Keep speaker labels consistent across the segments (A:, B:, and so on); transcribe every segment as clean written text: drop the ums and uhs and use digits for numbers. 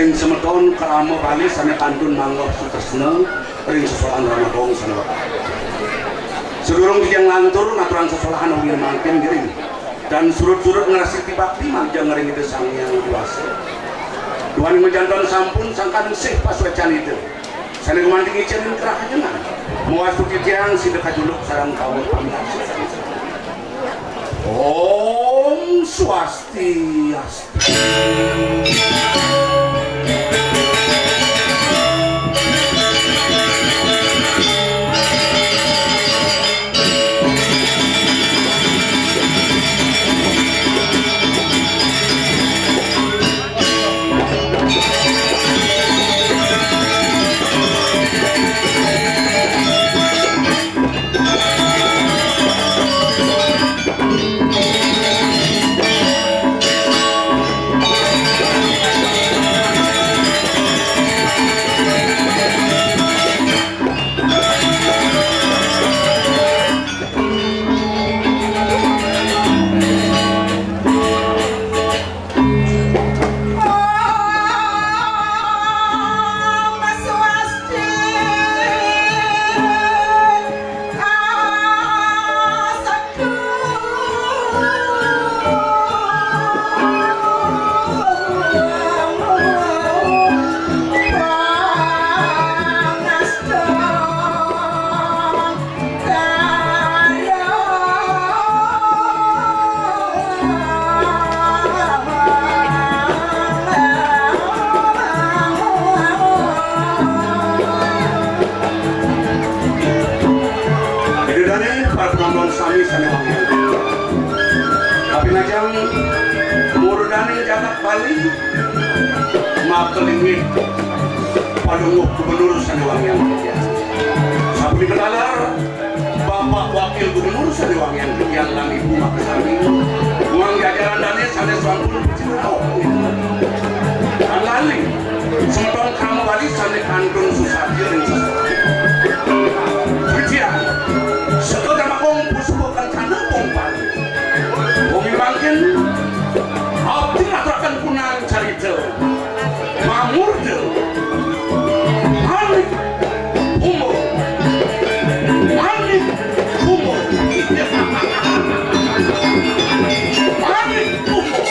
A: ring semeton kerama kali sana kantun manggap sutresna ring sesolaan ramagong sana bapak sedurung dijang lantur ngaturan sesolahan ongin mangkin giring dan surut-surut ngerasi tibakti manjang ngering itu sang yang dewasa Tuhan menjantan sampun sangkan sih pas wecan itu sana kemanting icanin kerah jenang muas tukitiang sidekat juluk sarang kawat pamiasi Om Swastiastu. Tapi najang murdaning jagat Bali makelingit padunguk gubernur Saniwangian sapi kedalar Bapak Wakil Gubernur Saniwangian yang lang ibu makasami uang jajaran dane sanes wangkul cinau kan lali semetong kamu Bali sane kantun susati ring sesuatu Wijian sekolah makong pusukan kana pong Bali Bumi bangkin abdi atrakan kunang carita mamurde manik umur manik umur manik umur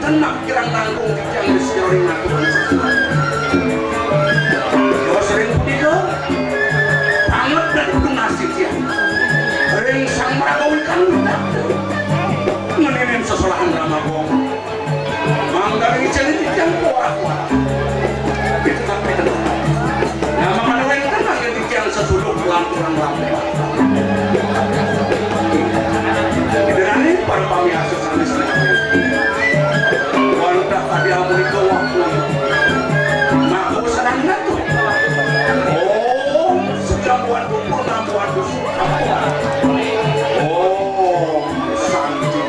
A: tenang kirang nanggung yang disyoring aturan sesuatu Jawa sering pudiga banget dari penasih ya ring sang meragawi kan ngenirin sesolahan ramagong manggaring jadi yang kuat-kuat itu tapi tenang nah makanya yang tenang yang dikira sesuluk lanturan lampuan Iderani para pamiasa sanis wanita tadi amuni ke waktu ngaku sedang ngatu oh sejamuan kumpul nambuan busuk oh santi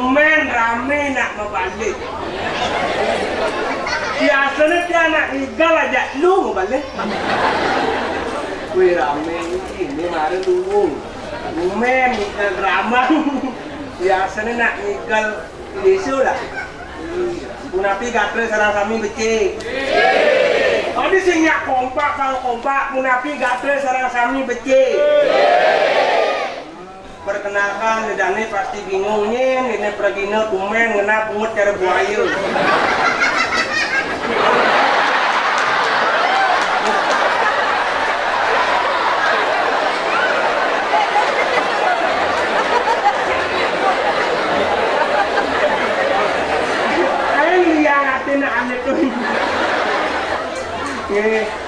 B: Umen rame nak membalik. Biasanya dia nak igal aja lu membalik. Wih rame ini mari dulu. Umen igal ramah. Biasanya nak igal lesu lah. Munapi gatre sarang kami becik. Oh di sini kompak kalau kompak munapi gatre sarang kami becik. Perkenalkan Dani pasti bingungnya ini pergina kumen ngena pungut cara buaya.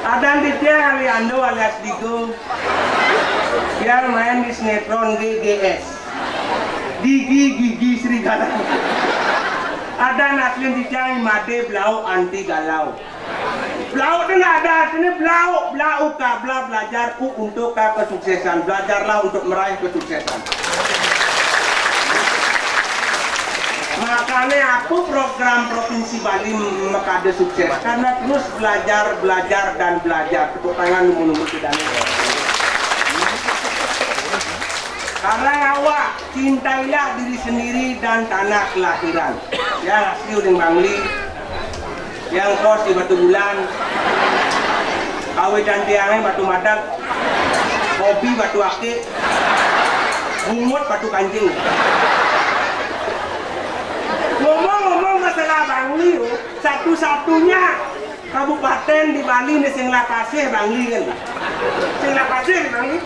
B: Ada di dia kali Ando alias Digo. Dia main di sinetron GGS. Gigi Serigala. Ada naslin di dia Made Blau anti galau. Blau itu nggak ada, ini blau kabla belajarku untuk kesuksesan. Belajarlah untuk meraih kesuksesan. Makanya aku program Provinsi Bali Mekade sukses karena terus belajar dan belajar. Tepuk tangan nunggu tidak nih. Karena awak cintailah diri sendiri dan tanah kelahiran. Yang asli Udeng Bangli, yang kos di Batu Bulan, Kawe dan Tiangnya Batu Madak, Hobi Batu Akik, Bungut Batu Kancing. Ngomong-ngomong masalah Bangli, satu-satunya kabupaten di Bali ini sing lapasih Bangli kan? Sing lapasih di Bangli?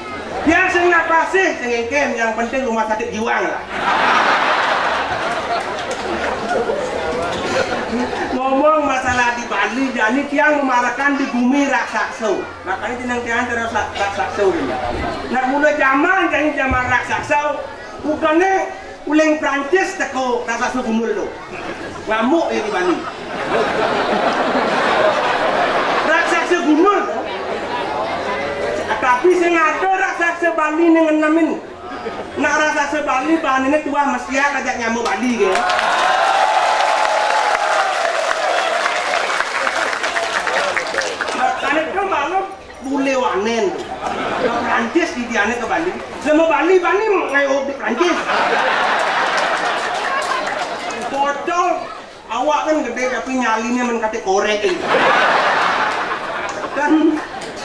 B: Ya sing lapasih, sing engkem, yang penting rumah sakit jiwa lah. Ngomong masalah di Bali, jadi tiang memarahkan di bumi raksasa. Makanya tiang terus raksasa ini. Nak mulai zaman jadi zaman raksasa, bukannya uling Prancis teko raksasa gumul tu. Ngamuk ya di Bali. Raksasa gumul tu. Tapi saya ngada raksasa Bali dengan namin. Nak raksasa Bali bahan ini tua mesti ajak nyamuk Bali ke. Makanya itu malam bule wanen tu. Ke Prancis di diane ke Bali. Semua Bali ngayok di Prancis. Bocor, awak kan gede tapi nyalinya menkate korek ini. Kan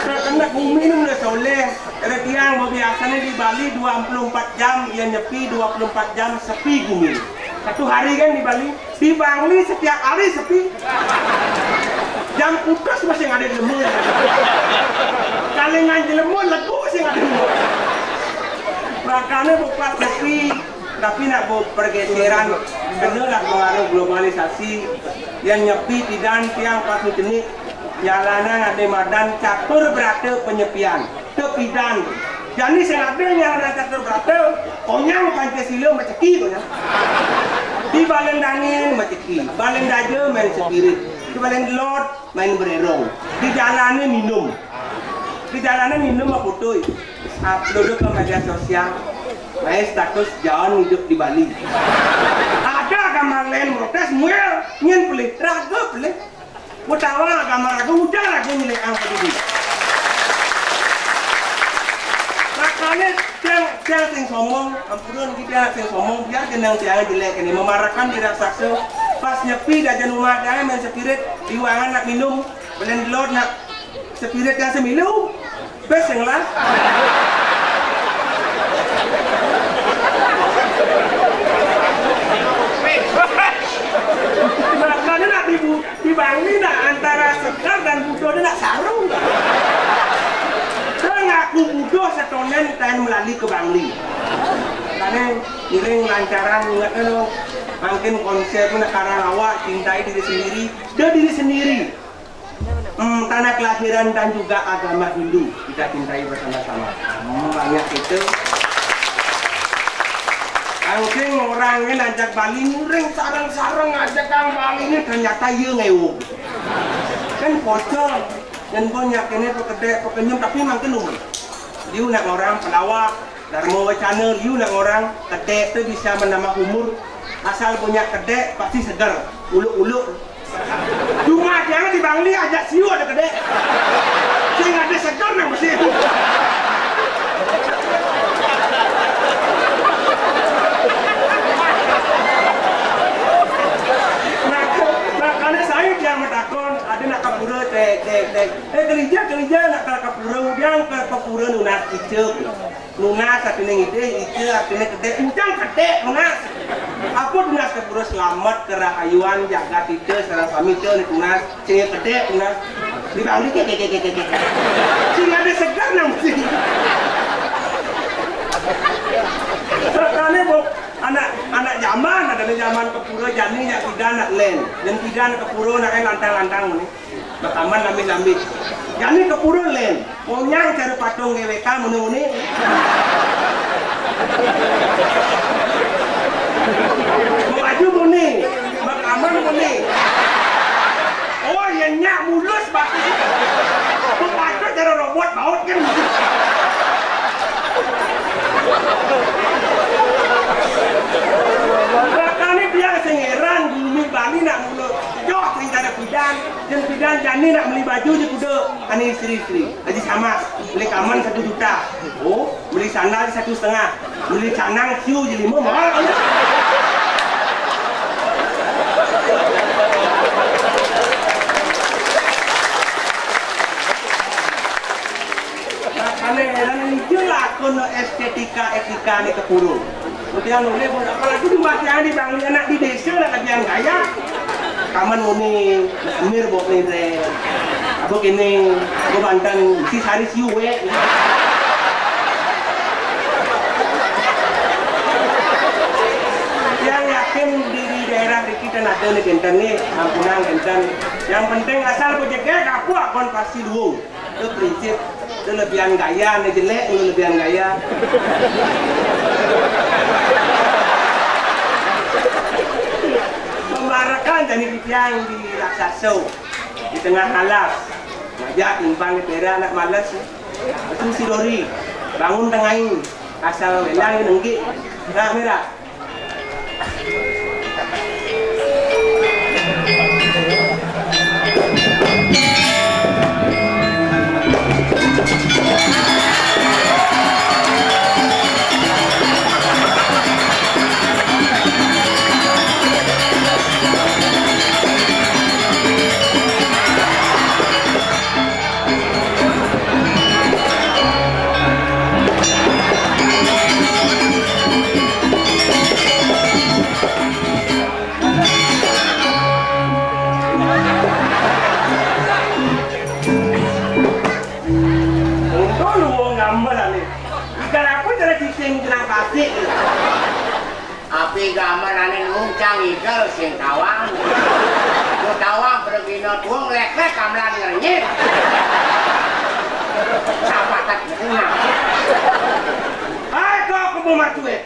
B: kena bumi ini mulai soleh. Ada tiang biasanya di Bali 24 jam, ia nyepi 24 jam sepi bumi. Satu hari kan di Bali, di Bangli setiap hari sepi. Jam putus masih ada di lemur. Kalau ngaji lemur, lagu masih ada di lemur. Makanya bukan sepi. Tapi nak pergeseran kenalah pengaruh globalisasi yang nyepi tidak tiang pasu jenis jalanan ada madan catur berata penyepian tepidan. Jadi saya ada nyalanan catur berata konyang Pancasila maceki tu ya. Di balen dangin maceki, balen daja main spirit, di balen lot main bererong, di jalannya minum. Di jalannya minum apa foto, upload ke media sosial. Saya status jalan hidup di Bali. Ada gambar lain protes, muel, nyen pelit, raga pelit. Utawa gambar raga udah raga milik angkat ini. Makanya tiang sing somong, ampun kita sing somong, biar jenang tiang jelek ini memarahkan tidak sakso. Pas nyepi dah jenumah dia main spirit, diwangan nak minum, belen lot nak spirit yang seminum, bes yang lah. Makanya nak di Bangli nak antara Sekar dan Budo dia nak sarung. Saya ngaku Budo setonen dan melalui ke Bangli. Karena iring lancaran ingat lo, mungkin konsep nak karang awak cintai diri sendiri, dia diri sendiri. Tanah kelahiran dan juga agama Hindu kita cintai bersama-sama. Banyak itu. Mungkin orang yang ajak Bali ring sarang-sarang ajak kang Bali ini ternyata iya ngewo. Kan bocor dan banyak ini pekenyum tapi makin umur. Dia nak orang pelawak, Dharma Wacana, dia nak orang kedek tu bisa menambah umur. asal punya kedek pasti seger, uluk-uluk. Cuma jangan di Bangli ajak siu ada kedek. Sehingga ada seger yang mesti. Makanya saya dia metakon, ada nak kapura dek. Kerja nak kapura udiang ke kapura nunas icek. Nunas artinya ide, icek artinya kedek. Ucang kedek nunas. Apa nunas kapura selamat kerahayuan jaga ide serang suami ide nunas. Sehingga kedek nunas. Di Bangli kek. Sehingga ada segar nang mesti. Karena anak zaman ada zaman kepura jani yang tidak nak len dan tidak nak kepura nak lantang ni bakaman lambi jani kepura len monyang cara patung GWK muni baju muni bakaman muni oh yang nyak mulus batu patung cara robot baut kan. Makanya dia sengeran bumi Bali nak mulu joh cara pidan dan pidan jani nak beli baju je kuda ani istri aja sama beli kaman 1 juta oh beli sandal 1,5 beli canang siu je 5 mahal dan itu lah kono estetika etika ni kepuru. Kemudian oleh apalagi di masa di Bangli anak di desa nak kajian gaya. Kaman muni Amir bok ni re. Apa kini go Banten si sari siu we. Yang yakin di daerah kita ada ni kentan ni, ampunan kentan. Yang penting asal projeknya kapua kon pasti luung. Itu prinsip. Itu lebihan gaya, ini jelek, ini lebihan gaya. Membarakan jadi pipiang di Raksaso, di tengah halas. Ngajak timpang di pera anak malas. Itu si Dori, bangun tengah ini. Asal lelang nenggik. Nah, merah.
C: Api gambar ane ngungcang igal sing tawang. Ku tawang bergino tuang lek-lek kamlan ngernyit. Sapatat ngena.
B: Hai kau kebumatuet.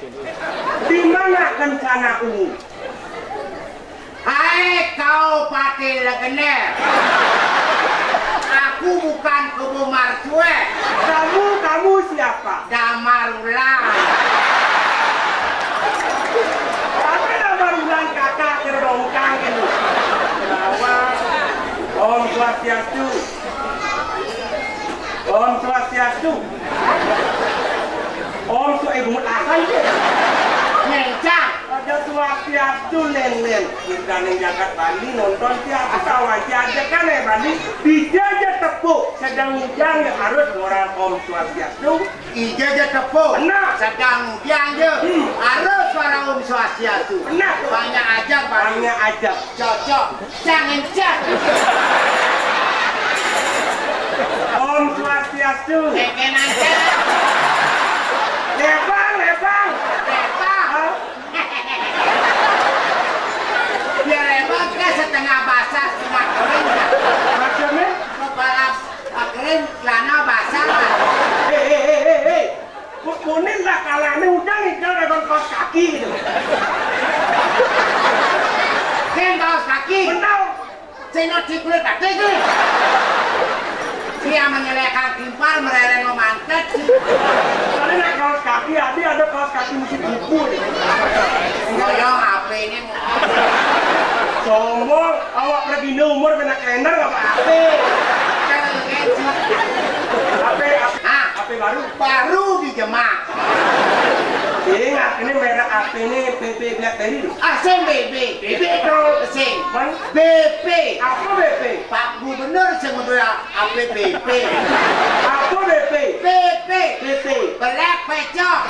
B: Di mana kencana ungu?
C: Hai kau pati legener. Aku bukan kebumar cuek.
B: Kamu siapa?
C: Damarulan.
B: Apa Damarulan kakak terdongkang ini? Lawan. Om Swastiastu. Om Swastiastu. Om Swastiastu asal je.
C: Nencang.
B: Ada Swastiastu len-len. Kita nih jagat Bali nonton tiap kawan aja kan Bali. Dijajah tepuk. Sedang hujan ya harus orang Om Swastiastu.
C: Ijazah tepuk.
B: Benar.
C: Sedang hujan je. Harus suara Om Swastiastu.
B: Benar.
C: Banyak aja Bali.
B: Banyak aja.
C: Cocok. Jangan cak.
B: Om Swastiastu.
C: Keken aja.
B: Lebang.
C: Lepas. Biar lepas kan setengah basah setengah kering.
B: Maksudnya?
C: Kepala kering celana basah lah.
B: Hei. Kuning lah kalahnya udah ngikal dengan kaos kaki gitu.
C: Kan kaos kaki.
B: Benar.
C: Cina di kulit kaki tu. Dia menyelekan timpal mereleng memantet.
B: Soalnya naik kaos kaki, ada kaos kaki musik buku nih.
C: Ngoyong HP ini.
B: Sombong, awak pergi umur kena kalender nggak apa-apa. HP baru?
C: Baru dijemak.
B: Ingat, ini merek HP ini PP BlackBerry tuh.
C: Sing BB itu sing.
B: Bang,
C: BP.
B: apa BP?
C: Pak Gubernur sing ngedoya HP BP.
B: Apa BP?
C: BP.
B: BP.
C: Belek pecok.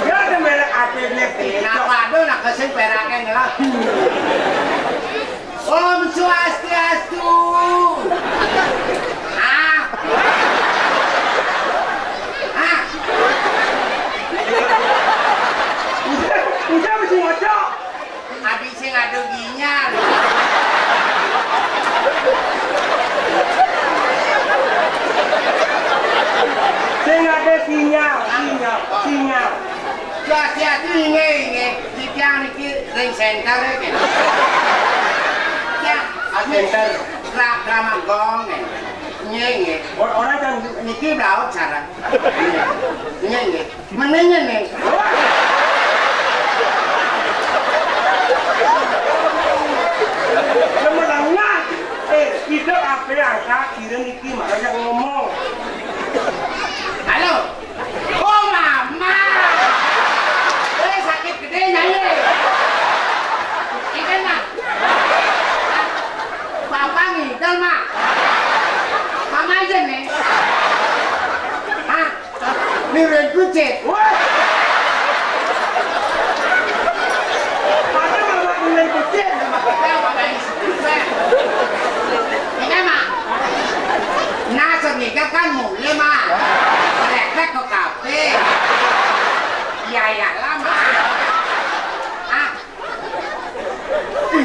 B: Ya ada merek HP BlackBerry.
C: Nah, waduh nak kesing peraken lah. Om Swastiastu.
B: Udah mesti ngocok.
C: Habis sing adu ginyal.
B: Sing ada sinyal.
C: Swastiastu inge di tiang niki ring center iki. Ya,
B: Center.
C: Ramah gong nge.
B: Orang kan
C: Niki laut cara. Nge. Menenya nih.
B: sebenarnya kita apa yang kira niki makanya ngomong.
C: Halo. Oh mama. Sakit gede nyanyi. Ikan nak. Papa ngidel mak. Mama aja nih. Ini ren kucing.
B: Wah. Ada mama mulai kucing.
C: Nasa nika kan mulai mah. Mereka ke kafe. Ya lama.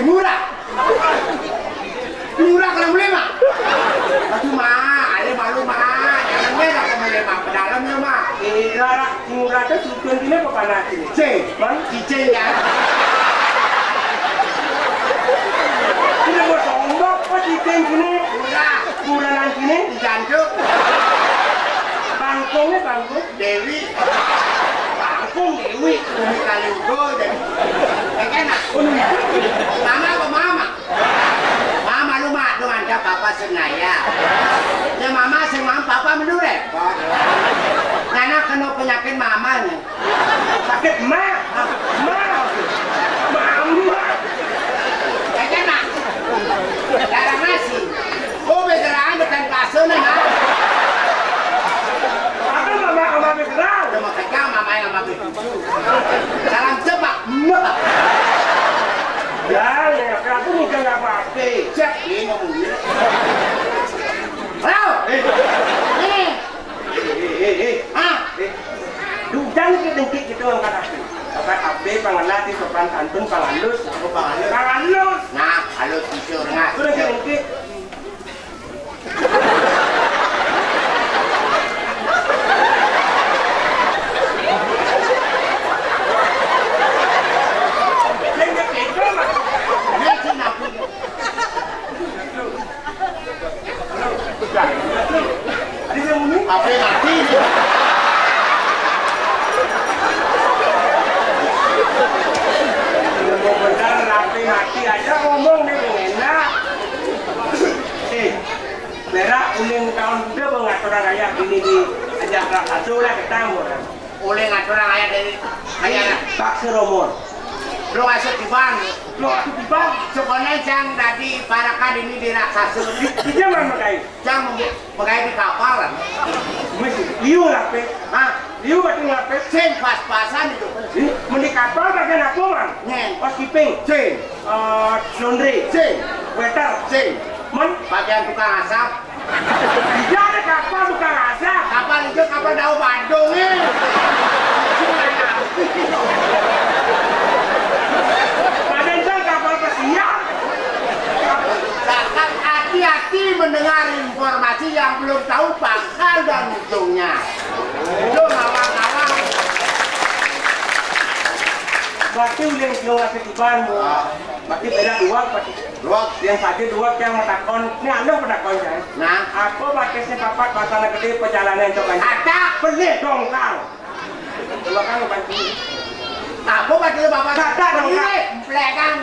C: Murah. Murah kalau mulai mah. Aduh mah, ada malu mah. Jangan merah kalau mulai mah. Pedalamnya mah.
B: Murah itu tujuan ini apa panas ini? Bang,
C: Cicing ya.
B: ini mau sombong kok cicing gini? Murahan gini?
C: Jantung.
B: Bangkongnya bangkong?
C: Dewi.
B: Bangkong Dewi.
C: Umi Kalugo deh. Enak. Mama apa mama? Mama lu mah lu anda papa senaya. Ya mama senang papa menurut repot. Karena kena penyakit mama nih.
B: Sakit emak. Mama.
C: Enak. Darah nasi. Oh beneran bukan kasur nih ha.
B: Apa mama bergerak?
C: Udah mau kerja mama yang mama begitu. Salam cepat. Mak.
B: Ya, aku nikah nggak apa-apa.
C: Cek ini ngomongnya. Halo. Ini.
B: Dudang dengkit gitu angkat api. Angkat api, pangalat, sopan santun, pangalus.
C: Aku pangalus.
B: Pangalus.
C: Nah, halus kisur nggak.
B: Udah dengkit. Ada yang muni?
C: Apa mati?
B: Benar rapi mati aja ngomong nih enak. Berak uling tahun muda pengaturan kayak gini di ajak satu lah ketemu.
C: Oleh ngaturan ayah dari ayah
B: Pak Seromon.
C: lo masuk di bang.
B: Lo aku di bang.
C: Sekolah jang dari parakan ini di raksasa.
B: Di zaman makai.
C: Jang pakai di kapal.
B: Mesti liu lah pe. Liu berarti ngape?
C: Sen pas-pasan itu.
B: Mending kapal bagian apa man?
C: Neng.
B: Housekeeping.
C: Sen.
B: Laundry.
C: Sen.
B: Waiter.
C: Sen.
B: Man.
C: Bagian tukang asap.
B: Tidak ada kapal bukan asap.
C: Kapal itu kapal daun Bandung nih.
B: Badan saya kapal pesiar.
C: Bahkan hati-hati mendengar informasi yang belum tahu pangkal dan ujungnya. Itu ngawang-ngawang.
B: Berarti uliang siung ngasih tiban mo. Berarti beda dua, berarti
C: Luak.
B: yang saja dua yang matakon. Ini anda matakon saya.
C: Nah.
B: Aku pakai sepapat pasana gede perjalanan itu kan.
C: Ada.
B: Pelit dong kang. Dua kang bantu.
C: Aku pakai bapak.
B: Ada dong kang.
C: Pelekan.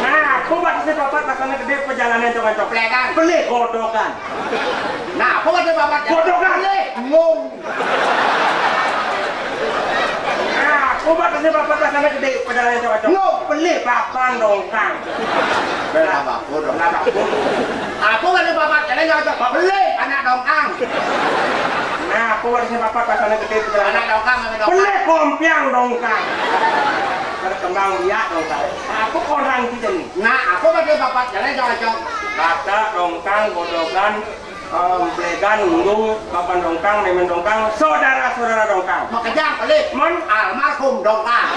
B: Nah, aku pakai sepapat pasana gede perjalanan itu kan.
C: Pelekan.
B: Pelit godokan.
C: Nah, aku pakai bapak.
B: Godokan.
C: Ngomong.
B: Nah, aku pakai sepapat pasana gede perjalanan itu kan. Pelit papan dong kang.
C: Berapa bodoh. Aku pakai bapak. Jadi nggak cocok. Pelit. Anak dongkang.
B: Nah, aku pakai sepapat pasana gede perjalanan.
C: Anak dongkang.
B: Pelit kompiang dong kang. Berkembang biak dong kang. Aku orang kita nih.
C: Nah, aku pakai bapak. Jadi nggak cocok.
B: Kata dongkang, godokan, blegan, undung, kapan dongkang, nemen dongkang, saudara-saudara dongkang.
C: Makanya pelit.
B: Mon
C: Almarhum dongkang.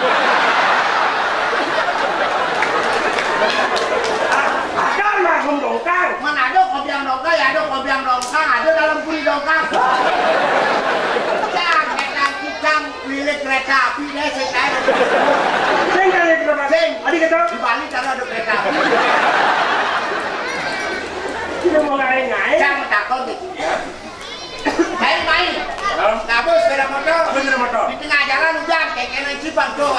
B: ada almarhum dongkang.
C: Mana ada kopiang dongkang, ya ada kopiang dongkang, ada dalam kuli dongkang. Cicang, lilik kereta api deh, saya.
B: Sing kali kita
C: Sing.
B: Adik kita
C: Di Bali karena ada kereta api.
B: kita mau ngai-ngai.
C: Jangan takut gitu. Main. Ngabus sepeda motor.
B: Bener motor.
C: Di tengah jalan hujan, kayak kena cipang tuh.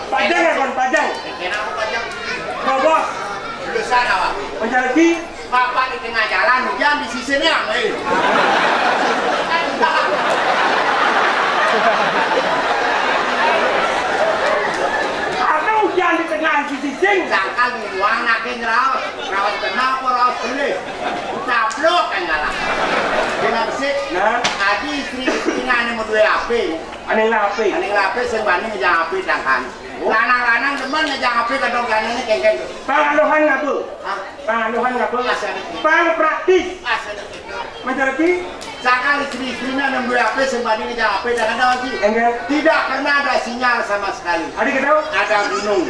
B: Pajang ya kon pajang.
C: Kena aku pajang.
B: Bobos.
C: Dulu sana, Pak.
B: Penjalaki.
C: Bapak di tengah jalan hujan di sisinya,
B: Ada hujan di tengah sisi sing.
C: Sangkal di ruang nakin rawat kenal apa rawat beli. Caplok kan ngalah. Kena besik.
B: Nah,
C: Adi istri-istrinya ini mau duwe HP.
B: aneh lapi.
C: Ini ngape sing bani ngejang HP dangkan. Lanang-lanang demen ngejang HP kadang-kadang ini kengkeng.
B: Pangaluhan ngapu.
C: Hah?
B: Pangaluhan ngapu.
C: Asal
B: Pang praktis.
C: asal itu.
B: Menjalaki.
C: Sangkal istri-istrinya yang duwe HP sing bani ngejang HP kadang-kadang lagi.
B: Enggak.
C: Tidak pernah ada sinyal sama sekali.
B: Adik kita.
C: Ada gunung.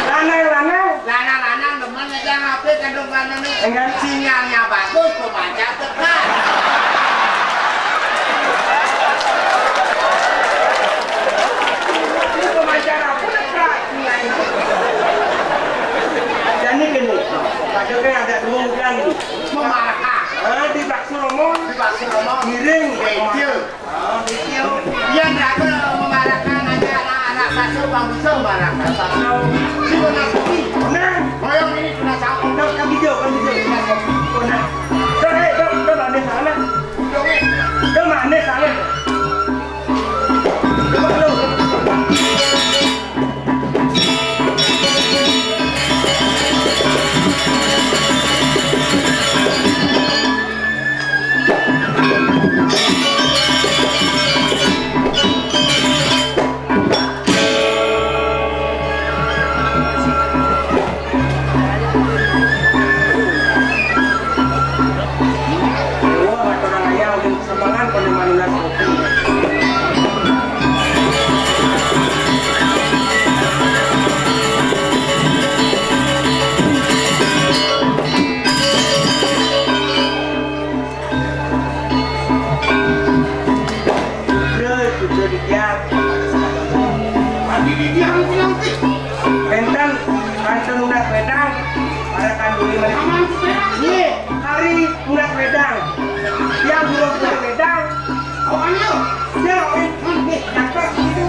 B: Lanang-lanang.
C: Lanang-lanang demen ngejang HP kadang-kadang ini.
B: Enggak.
C: Sinyalnya bagus, pembaca tepat.
B: Ini pemacara aku dekat. Jadi gini. Padahal ada dua bulan ini.
C: Memarah.
B: Di bakso romon.
C: Di pasir ngomong.
B: Giring.
C: Kecil.
B: Kecil.
C: Dia nggak memarahkan aja anak-anak satu bangsa memarahkan satu. Si benar putih.
B: Nah.
C: Boyong ini sudah sangkut.
B: Kan hijau. Nah. Ke mana sana? Ke mana sana? Pentan, kantor lunak wedang, para kandungi hari lunak wedang, yang belum lunak wedang, awalnya, dia nih, kantor gitu.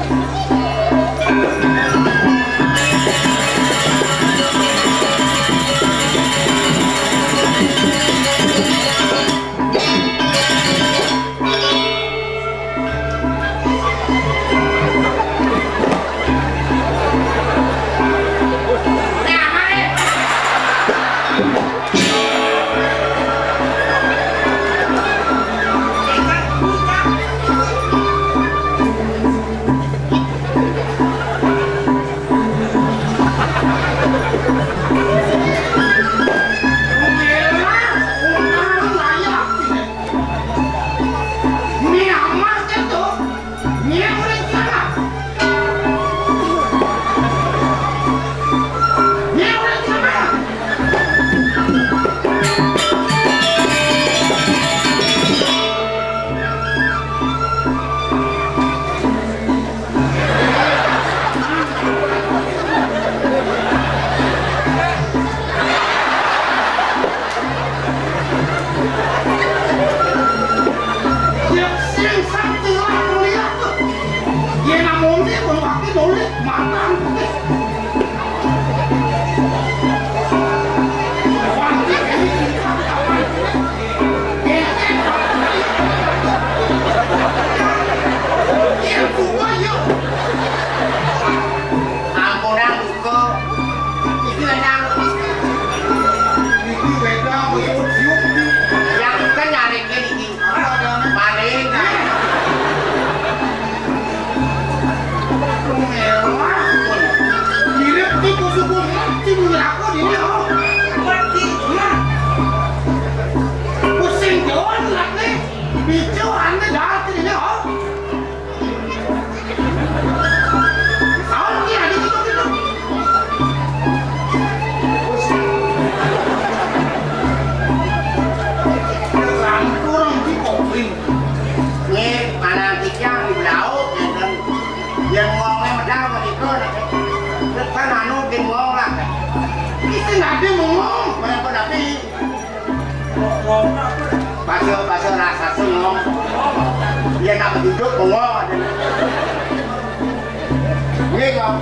C: matang. Ampunan duka iki lenang iki beda yang kan nyari iki maling kirip di kusuku mati aku ini mati pusing jalan lagi bicu anda datang ini yang ngomongnya medal sama itu kan anu bikin ngomong lah itu nggak ada ngomong banyak pada tapi paso rasa sengong dia nggak duduk ngomong ada ini kok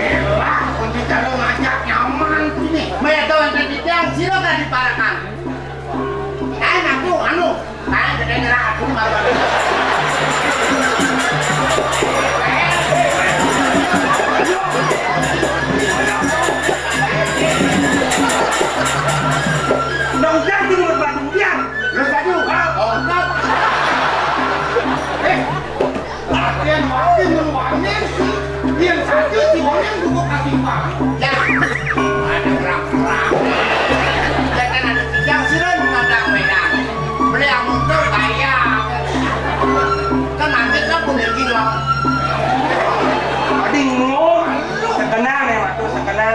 C: elah kunci calo ngajak nyaman ini metode yang tadi yang siro kan diparakan kayak aku anu kayak gede nyerah aku malah
B: Nggak usah tinggal berbatu biar.
C: Berbatu? Oh, enggak. Latihan makin meluangin sih. Yang satu si Boneng duduk kasih pak. Ya, ada perang-perang. Jangan ada kijang sirun mengadang medan. Beli yang motor kaya. Kan nanti kan punya gila.
B: Adi ngomong. Sekenal ya waktu sekenal.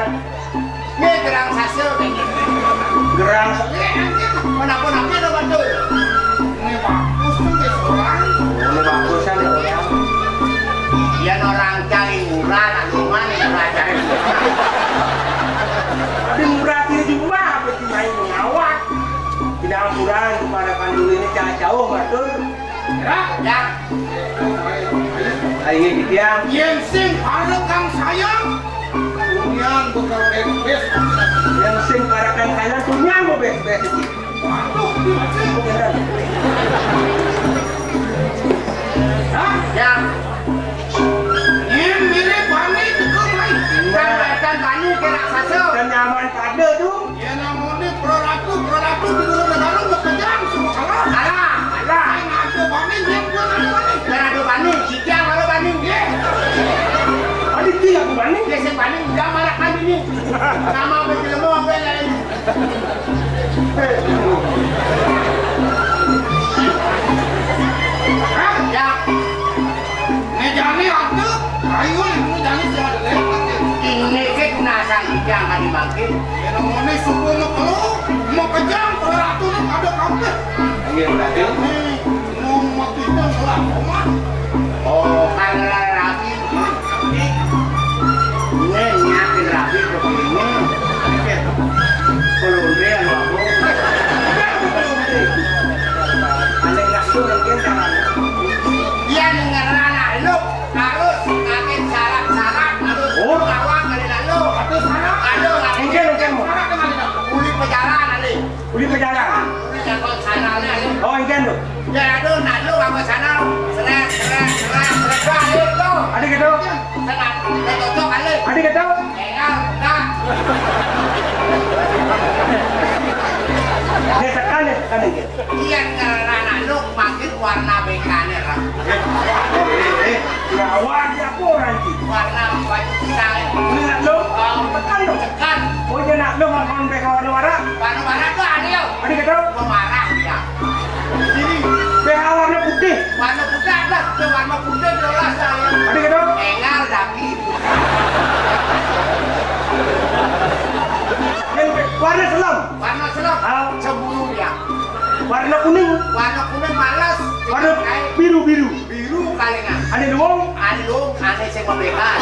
C: Ini gerang hasil kayaknya.
B: Gerang.
C: Mana-mana ada bantu. Ini bagus tuh guys orang.
B: Ini bagusan ya orang.
C: Dia orang cari murah, nak gimana yang cari murah.
B: Tapi murah dia juga apa sih main mengawak. Tidak murah kepada pandul ini jauh betul.
C: Ya.
B: Ayo dia.
C: Yang sing ada kang sayang. Yang bukan bebes.
B: Yang sing parakan saya punya mau bes-bes ini.
C: Waduh, hah? Yang ini mirip Bani itu lain. Dan Bani kena sasau.
B: Dan nyaman pada tuh.
C: Ya namanya produk di dalam negara nggak kejam semua kalah. Kalah. Yang ada Bani, yang bukan ada Bani. Dan ada Bani, jika ada Bani, ya.
B: Adi dia aku Bani.
C: Ya si Bani udah marah kami ini. Nama berjelemu apa yang lain. Ya, ngejani waktu, ayo ngejani siapa lagi? Ini ke gunasan yang akan dimakin. Ya namanya suku mau kejam, ratu ada kamu.
B: Iya berarti.
C: Mau mati itu salah koma. Oh, karena rapi. Ini nyakin rapi ke ini. Kalau dia mau.
B: Ada ngasih mungkin jangan.
C: Dia dengar anak lu harus ngakin syarat-syarat harus awak dari lalu atau syarat
B: Mungkin
C: uli perjalanan ali
B: uli perjalanan.
C: uli jangan sana ali
B: Oh mungkin tuh.
C: ya aduh nak lu apa sana seret ali tu
B: Ada gitu.
C: sana cocok ali
B: Ada gitu.
C: enggak enggak
B: Ini tekan gitu.
C: dia dengar anak lu makin warna bekane lah
B: Ya awak dia apa orang sih?
C: warna baju kita
B: Ini nak lu. Tekan tuh.
C: cekan
B: Oh dia nak lu makan bekawan warak.
C: warna tu adil
B: Ada gitu.
C: pemarah dia jadi
B: Bekawannya putih.
C: warna putih ada, warna putih jelas saya.
B: Ada gitu.
C: Engal tapi
B: Yang warna selam.
C: warna selam
B: Ah.
C: cemburu dia.
B: Warna kuning.
C: Warna kuning malas,
B: Warna biru-biru.
C: biru kalingan.
B: Ada dong.
C: Ada dong, ada sing membekan.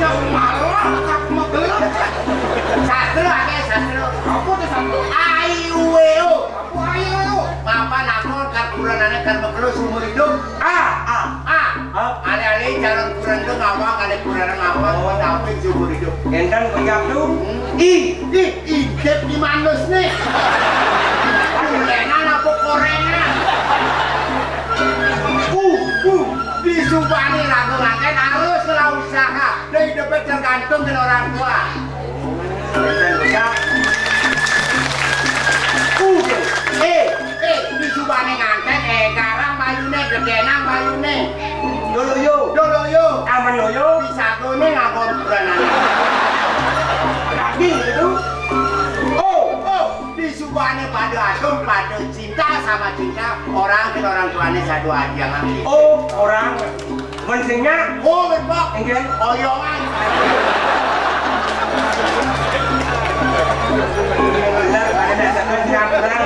C: Yang malah tak mau gelap. Sastro, sastro. Apa tuh sastro?
B: Endang kuyap tu. I.
C: Idep di manus nih. Gorengan apa korengan? Di Subani lagu ngaten harus lah usaha. Dan hidupnya tergantung dengan orang tua.
B: Endang kuyap.
C: Di Subani nganten garang bayune gedenang bayune. Doloyo.
B: Aman loyo.
C: Bisa gone ngapor beranan.
B: Daging itu.
C: Di Subani pada adem pada cinta sama cinta orang dan orang tuanya satu aja nanti.
B: Oh, orang. Mensingnya.
C: Betul.
B: Enggak.
C: Oyongan.
B: Benar, ada satu yang kurang.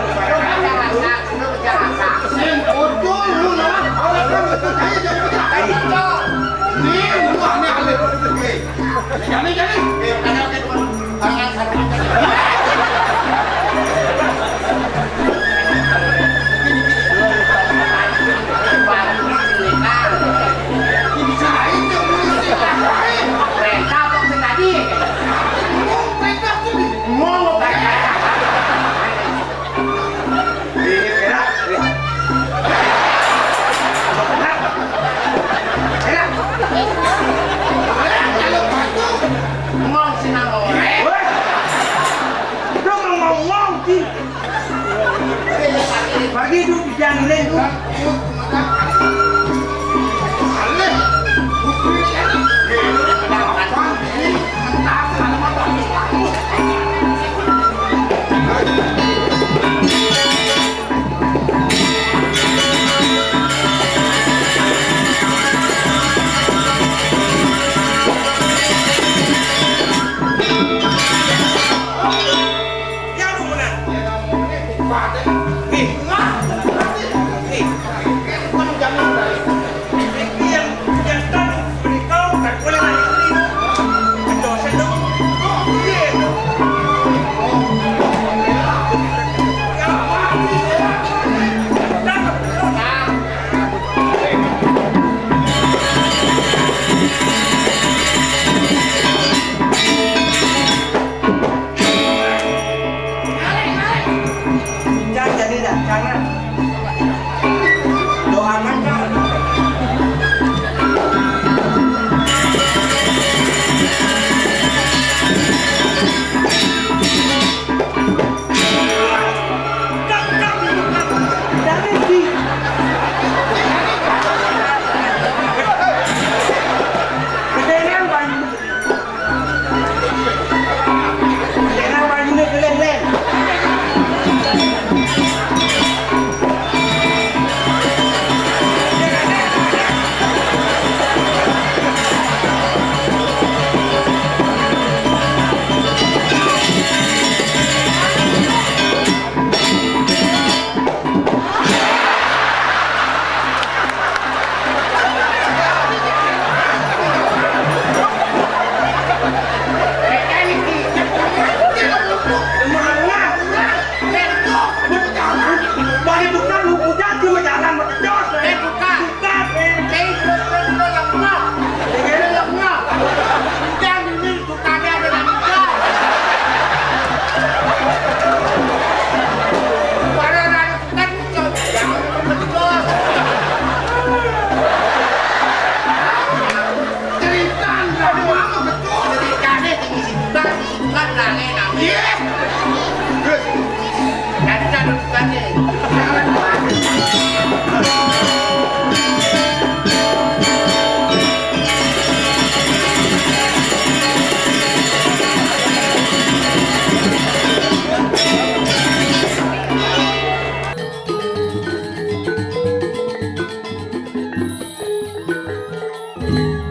B: Pergi dulu di jangilin tuh.